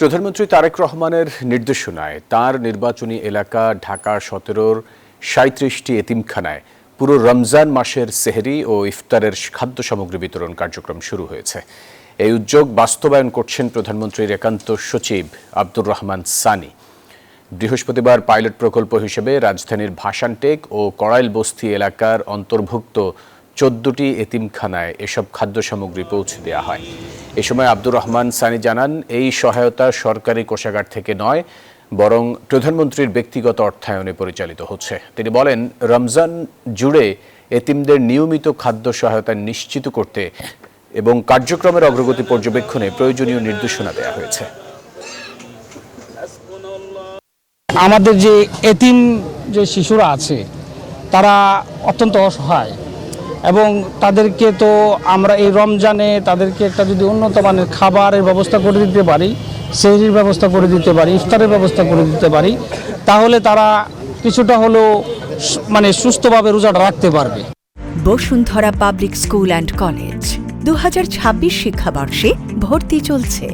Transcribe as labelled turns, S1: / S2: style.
S1: প্রধানমন্ত্রী তারেক রহমানের নির্দেশনায় তার নির্বাচনী এলাকা ঢাকা 17-র 37টি এতিমখানায় পুরো রমজান মাসের সেহরি ও ইফতারের খাদ্য সামগ্রী বিতরণ কার্যক্রম শুরু হয়েছে। এই উদ্যোগ বাস্তবায়ন করছেন প্রধানমন্ত্রীর একান্ত সচিব আব্দুর রহমান সানি। বৃহস্পতিবার পাইলট প্রকল্প হিসেবে রাজধানীর ভাসানটেক ও কড়াইল বস্তি এলাকার অন্তর্ভুক্ত 14টি এতিমখানায় এসব খাদ্য সামগ্রী পৌঁছে দেওয়া হয়। এ সময় আব্দুর রহমান সানি জানান, এই সহায়তা সরকারি কোষাগার থেকে নয়, বরং প্রধানমন্ত্রীর ব্যক্তিগত অর্থায়নে পরিচালিত হচ্ছে। তিনি বলেন, রমজান জুড়ে এতিমদের নিয়মিত খাদ্য সহায়তা নিশ্চিত করতে এবং কার্যক্রমের অগ্রগতি পর্যবেক্ষণে প্রয়োজনীয় নির্দেশনা দেওয়া হয়েছে।
S2: আমাদের যে এতিম যে শিশুরা আছে তারা অত্যন্ত অসহায় এবং তাদেরকে তো আমরা এই রমজানে তাদেরকে একটা যদি উন্নত মানের খাবারের ব্যবস্থা করে দিতে পারি, সেহরির ব্যবস্থা করে দিতে পারি, ইফতারের ব্যবস্থা করে দিতে পারি, তাহলে তারা কিছুটা হলেও সুস্থভাবে রোজাটা রাখতে পারবে।
S3: Bashundhara public school and college 2026 শিক্ষাবর্ষে ভর্তি চলছে।